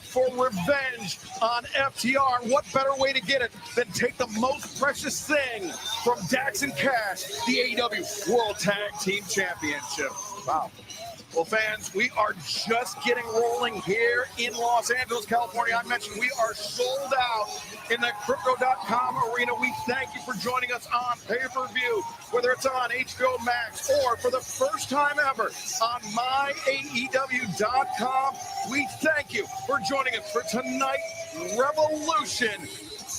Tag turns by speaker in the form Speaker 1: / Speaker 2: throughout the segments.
Speaker 1: for revenge on FTR. What better way to get it than take the most precious thing from Dax and Cash, the AEW World Tag Team Championship. Wow. Well, fans, we are just getting rolling here in Los Angeles, California. I mentioned we are sold out in the Crypto.com arena. We thank you for joining us on pay-per-view, whether it's on HBO Max or for the first time ever on MyAEW.com. We thank you for joining us for tonight, Revolution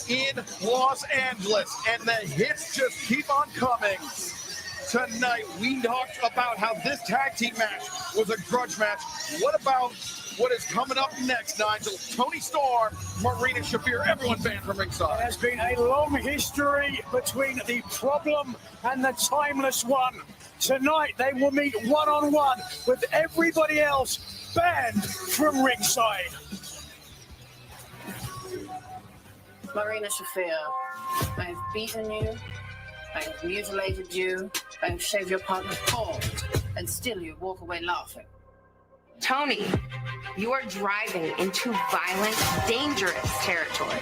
Speaker 1: in Los Angeles. And the hits just keep on coming. Tonight, we talked about how this tag team match was a grudge match. What about what is coming up next, Nigel? Tony Storm, Marina Shafir, everyone banned from ringside.
Speaker 2: There has been a long history between the Problem and the Timeless One. Tonight, they will meet one-on-one with everybody else banned from ringside.
Speaker 3: Marina Shafir, I've beaten you, I've mutilated you, I've shaved your partner's bald, and still you walk away laughing.
Speaker 4: Tony, you are driving into violent, dangerous territory.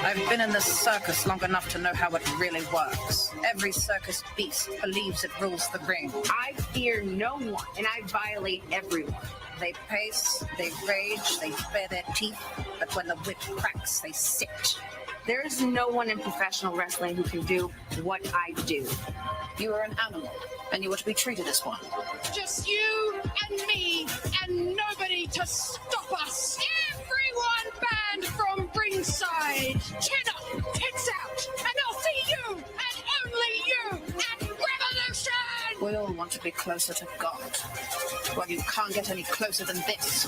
Speaker 3: I've been in this circus long enough to know how it really works. Every circus beast believes it rules the ring.
Speaker 4: I fear no one, and I violate everyone.
Speaker 3: They pace, they rage, they bare their teeth, but when the whip cracks, they sit.
Speaker 4: There is no one in professional wrestling who can do what I do.
Speaker 3: You are an animal, and you are to be treated as one.
Speaker 5: Just you and me, and nobody to stop us. Everyone banned from ringside. Chin up, tits out, and I'll see you, and only you, at Revolution!
Speaker 3: We all want to be closer to God. Well, you can't get any closer than this.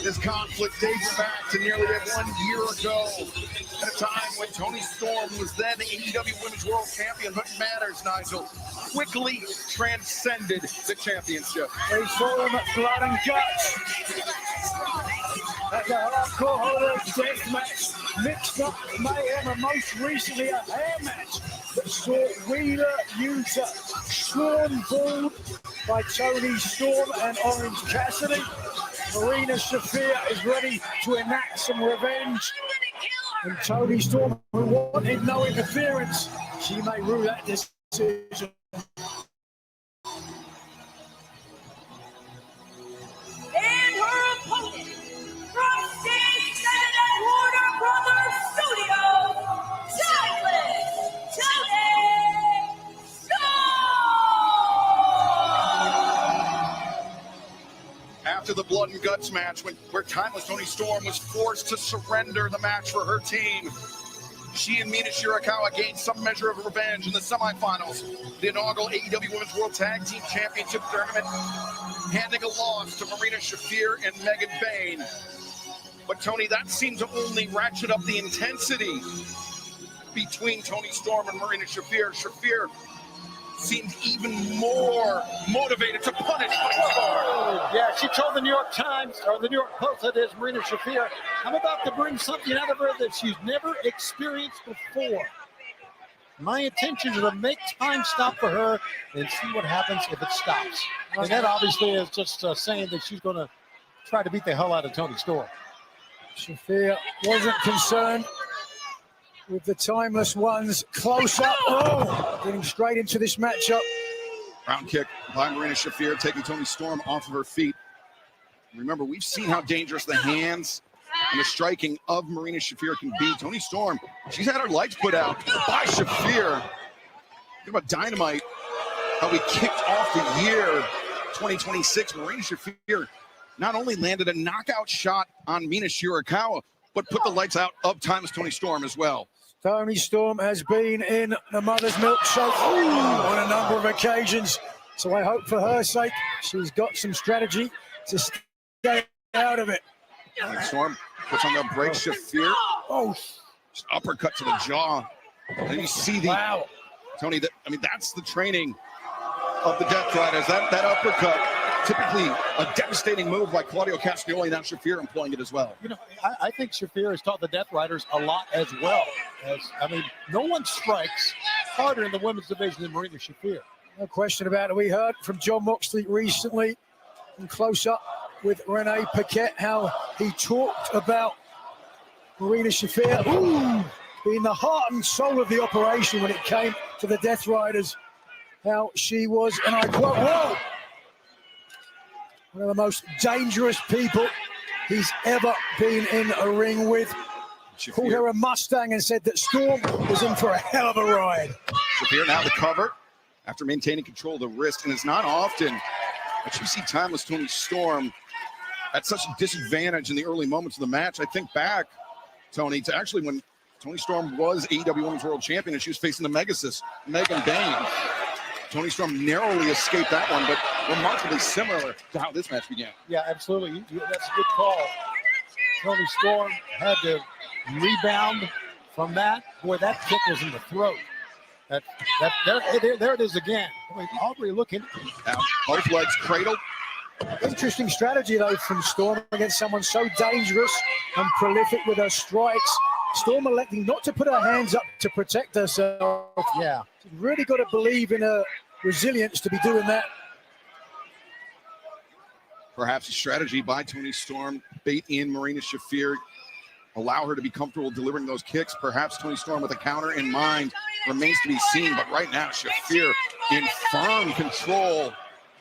Speaker 1: This conflict dates back to nearly 1 year ago, at a time when Tony Storm was then the AEW Women's World Champion. But matters, Nigel, quickly transcended the championship.
Speaker 2: They saw him at Blood and Guts. At the Hardcore Horrors Death Match, mixed up mayhem, and most recently a hair match that saw Wheeler Yuta sworn bald by Tony Storm and Orange Cassidy. Marina Shafir is ready to enact some revenge. And Tony Storm, who wanted no interference, she may rule that decision.
Speaker 6: And her opponent, from Stage 7 at Warner Brothers Studios, Timeless Tony Storm!
Speaker 1: After the Blood and Guts match, where Timeless Tony Storm was forced to surrender the match for her team, she and Mina Shirakawa gained some measure of revenge in the semifinals, the inaugural AEW Women's World Tag Team Championship tournament, handing a loss to Marina Shafir and Megan Bayne. But Tony, that seemed to only ratchet up the intensity between Tony Storm and Marina Shafir. Shafir seemed even more motivated to punish Tony Storm.
Speaker 7: Yeah, she told the New York Times, or the New York Post, that is, Marina Shafir, I'm about to bring something out of her that she's never experienced before. My intention is to make time stop for her and see what happens if it stops. And that obviously is just saying that she's going to try to beat the hell out of Tony Storm.
Speaker 2: Shafir wasn't concerned with the Timeless One's close-up. Oh, getting straight into this matchup.
Speaker 1: Round kick by Marina Shafir, taking Tony Storm off of her feet. Remember, we've seen how dangerous the hands and the striking of Marina Shafir can be. Tony Storm, she's had her lights put out by Shafir. Think about Dynamite, how we kicked off the year 2026. Marina Shafir not only landed a knockout shot on Mina Shirakawa, but put the lights out of Timeless Toni Storm as well.
Speaker 2: Toni Storm has been in the mother's milkshake on a number of occasions. So I hope for her sake, she's got some strategy to stay out of it.
Speaker 1: Toni Storm puts on the break. Shafir.
Speaker 2: Oh,
Speaker 1: just uppercut to the jaw. And you see the
Speaker 2: wow.
Speaker 1: Tony, I mean, that's the training of the Death Riders. That uppercut, typically a devastating move by Claudio Castagnoli. Now Shafir employing it as well.
Speaker 7: You know, I think Shafir has taught the Death Riders a lot as well. No one strikes harder in the women's division than Marina Shafir.
Speaker 2: No question about it. We heard from John Moxley recently in Close Up with Renee Paquette how he talked about Marina Shafir being the heart and soul of the operation when it came to the Death Riders. How she was, and I quote, one of the most dangerous people he's ever been in a ring with. Shafir called her a Mustang and said that Storm was in for a hell of a ride.
Speaker 1: Shafir now the cover after maintaining control of the wrist, and it's not often that you see Timeless Toni Storm at such a disadvantage in the early moments of the match. I think back, Tony, to actually when Toni Storm was AEW Women's World Champion and she was facing the Megasis, Megan Bayne. Toni Storm narrowly escaped that one, but remarkably similar to how this match began.
Speaker 7: Yeah, absolutely. That's a good call. Toni Storm had to rebound from that. Boy, that kick was in the throat. There it is again. I mean, Aubrey looking.
Speaker 1: Now, both legs cradled.
Speaker 2: Interesting strategy, though, from Storm against someone so dangerous and prolific with her strikes. Storm electing not to put her hands up to protect herself.
Speaker 7: Yeah.
Speaker 2: She's really got to believe in her resilience to be doing that.
Speaker 1: Perhaps a strategy by Toni Storm, bait in Marina Shafir, allow her to be comfortable delivering those kicks. Perhaps Toni Storm with a counter in mind remains to be seen, but right now Shafir in firm control.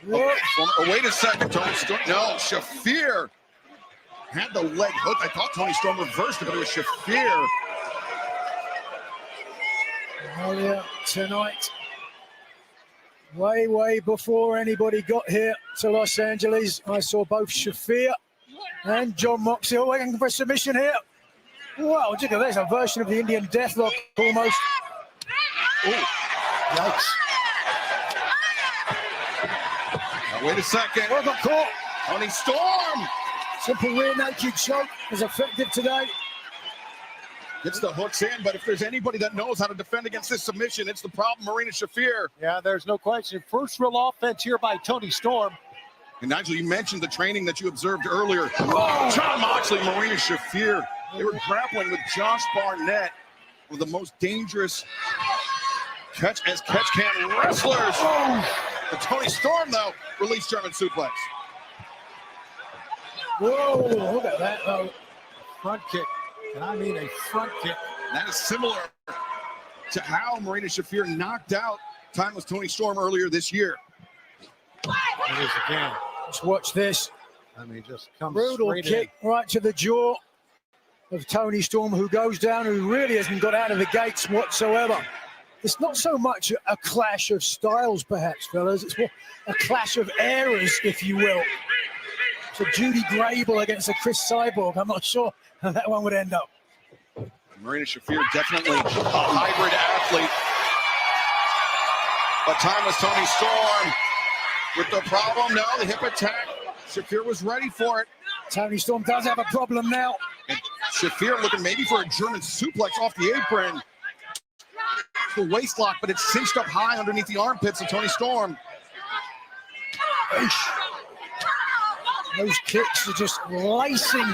Speaker 1: Wait a second, Toni Storm. No, Shafir had the leg hooked. I thought Toni Storm reversed it, but it was Shafir.
Speaker 2: Earlier tonight, way before anybody got here to Los Angeles, I saw both Shafir and John Moxley waiting for submission here. Wow, look at this, a version of the Indian Deathlock almost.
Speaker 1: Ooh, yikes. Now, wait a second.
Speaker 2: Oh, got caught.
Speaker 1: Toni Storm.
Speaker 2: Simple rear naked choke is effective today.
Speaker 1: Gets the hooks in, but if there's anybody that knows how to defend against this submission, it's the problem, Marina Shafir.
Speaker 7: Yeah, there's no question. First real offense here by Toni Storm.
Speaker 1: And Nigel, you mentioned the training that you observed earlier. Oh, John Moxley, Marina Shafir. They were grappling with Josh Barnett, one of the most dangerous catch can wrestlers. But Toni Storm, though, released German suplex.
Speaker 2: Whoa, look at that, though.
Speaker 7: Front kick. And I mean a front kick.
Speaker 1: That is similar to how Marina Shafir knocked out Timeless Toni Storm earlier this year.
Speaker 7: It is again.
Speaker 2: Let's watch this.
Speaker 7: I mean, just comes
Speaker 2: brutal kick right to the jaw of Toni Storm, who goes down, who really hasn't got out of the gates whatsoever. It's not so much a clash of styles, perhaps, fellas. It's more a clash of eras, if you will. So Judy Grable against a Chris Cyborg. I'm not sure how that one would end up.
Speaker 1: Marina Shafir, definitely a hybrid athlete. But Timeless Toni Storm with the problem. No, the hip attack. Shafir was ready for it.
Speaker 2: Toni Storm does have a problem now.
Speaker 1: And Shafir looking maybe for a German suplex off the apron. The waist lock, but it's cinched up high underneath the armpits of Toni Storm.
Speaker 2: Those kicks are just lacing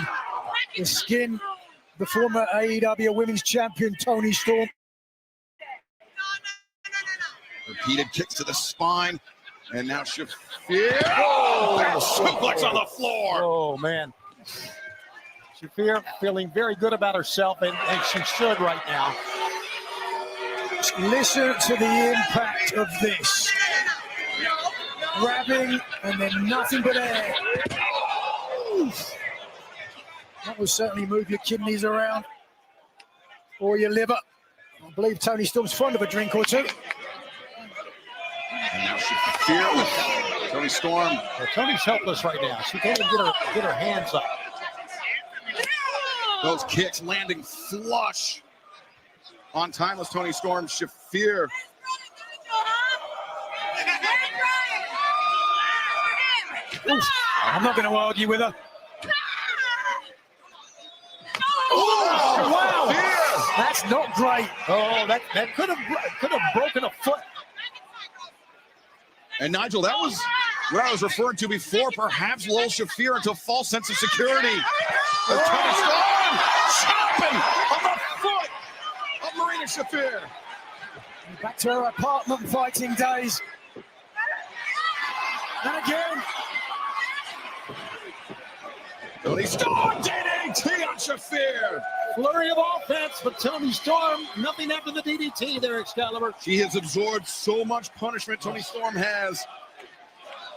Speaker 2: the skin. The former AEW Women's Champion, Toni Storm.
Speaker 1: Repeated kicks to the spine. And now Shafir. Oh, suplex on the floor.
Speaker 7: Oh, man. Shafir feeling very good about herself, and she should right now.
Speaker 2: Listen to the impact of this. Grabbing and then nothing but air. Oof. That will certainly move your kidneys around or your liver. I believe Toni Storm's fond of a drink or two.
Speaker 1: And now Shafir Toni Storm.
Speaker 7: Well, Toni's helpless right now. She can't even get her hands up.
Speaker 1: Those kicks landing flush on timeless Toni Storm. Shafir.
Speaker 2: I'm not going to argue with her.
Speaker 1: Oh,
Speaker 2: wow.
Speaker 1: Shafir.
Speaker 2: That's not great.
Speaker 7: Oh, that could have broken a foot.
Speaker 1: And Nigel, that was what I was referring to before. Perhaps lulls Shafir into a false sense of security. Toni Storm chopping on the foot of Marina Shafir.
Speaker 2: Back to her apartment fighting days. And again.
Speaker 1: Toni Storm DDT on Shafir.
Speaker 7: Flurry of offense, but Toni Storm, nothing after the DDT there, Excalibur.
Speaker 1: She has absorbed so much punishment. Toni Storm has.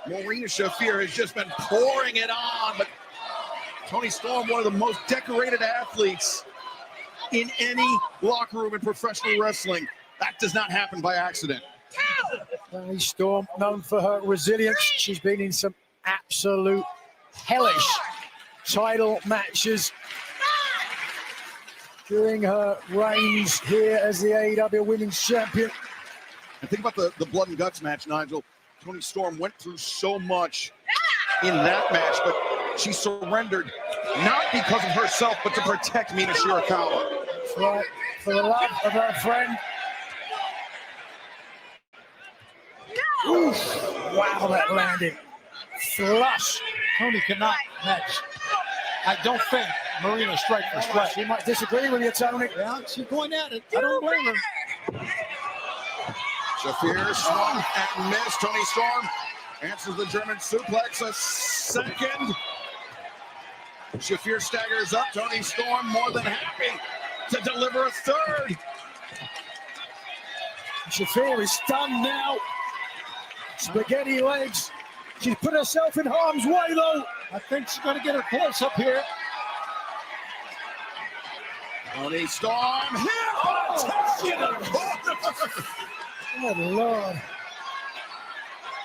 Speaker 1: Marina Shafir has just been pouring it on, but Toni Storm, one of the most decorated athletes in any locker room in professional wrestling. That does not happen by accident.
Speaker 2: Toni Storm, known for her resilience. She's been in some absolute hellish title matches during her reigns here as the AEW Women's Champion.
Speaker 1: And think about the blood and guts match, Nigel. Toni Storm went through so much in that match, but she surrendered not because of herself, but to protect Mina Shirakawa.
Speaker 2: That's right, for the love of her friend. Oof. Wow, that landed. Flush.
Speaker 7: Toni cannot match. I don't think Marina strike for strike.
Speaker 2: She might disagree with you, Toni.
Speaker 7: Yeah, she's going at it. I don't blame her.
Speaker 1: Shafir swung and missed. Toni Storm answers the German suplex. A second. Shafir staggers up. Toni Storm more than happy to deliver a third.
Speaker 2: Shafir is stunned now. Spaghetti legs. She's put herself in harm's way, though.
Speaker 7: I think she's going to get her close up here.
Speaker 1: Toni Storm hit in the corner.
Speaker 2: Oh, Lord.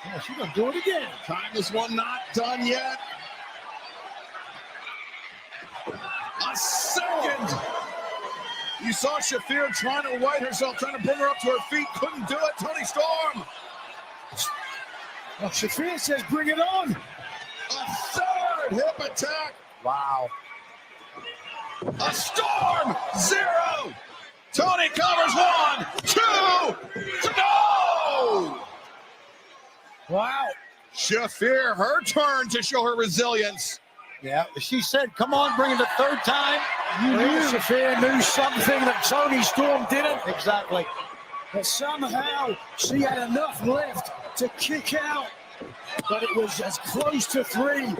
Speaker 7: Yeah, she's going to do it again.
Speaker 1: Time is one not done yet. A second. You saw Shafir trying to right herself, trying to bring her up to her feet. Couldn't do it. Toni Storm.
Speaker 2: Well, Shafir says, bring it on.
Speaker 1: A third hip attack.
Speaker 7: Wow.
Speaker 1: A Storm. 0. Toni covers 1, 2, no!
Speaker 2: Wow.
Speaker 1: Shafir, her turn to show her resilience.
Speaker 7: Yeah, she said, come on, bring it the third time. You knew.
Speaker 2: Shafir knew something that Toni Storm didn't.
Speaker 7: Exactly.
Speaker 2: But somehow she had enough left to kick out. But it was as close to 3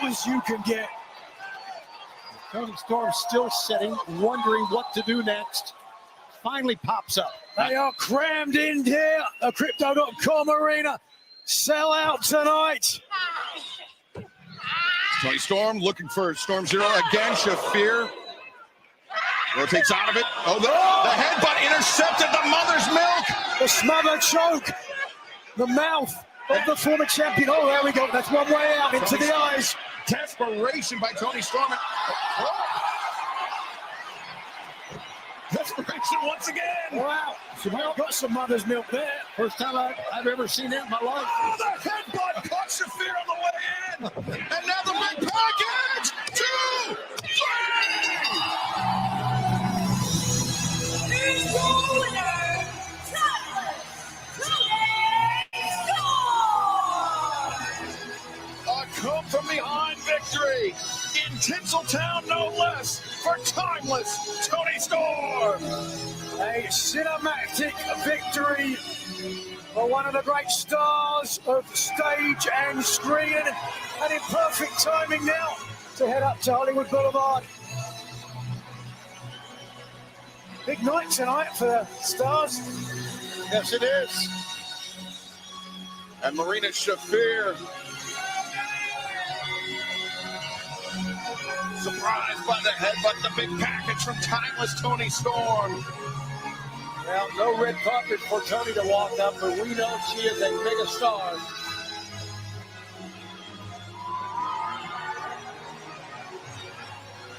Speaker 2: as you can get.
Speaker 7: Toni Storm still sitting, wondering what to do next. Finally pops up.
Speaker 2: They are crammed in here. The Crypto.com arena. Sell out tonight.
Speaker 1: Toni Storm looking for Storm 0 again. Shafir rotates out of it. Oh, the headbutt intercepted the mother's milk.
Speaker 2: The smother choke. The mouth of the former champion. Oh, there we go. That's one way out into the eyes.
Speaker 1: Desperation by Toni Storm. Desperation once again.
Speaker 2: Wow. She might have got some mother's milk there.
Speaker 7: First time I've ever seen that in my life.
Speaker 1: Oh, the headbutt caught Shafir on the way in. And now the big package. 2, 3.
Speaker 6: Here's your winner,
Speaker 1: A come from behind victory in Tinseltown, no less, for timeless Toni Storm.
Speaker 2: A cinematic victory for one of the great stars of stage and screen. And in perfect timing now to head up to Hollywood Boulevard. Big night tonight for the stars.
Speaker 1: Yes, it is. And Marina Shafir, surprised by the headbutt, the big package from timeless Toni Storm.
Speaker 7: Well, no red carpet for Toni to walk up, but we know she is a mega star.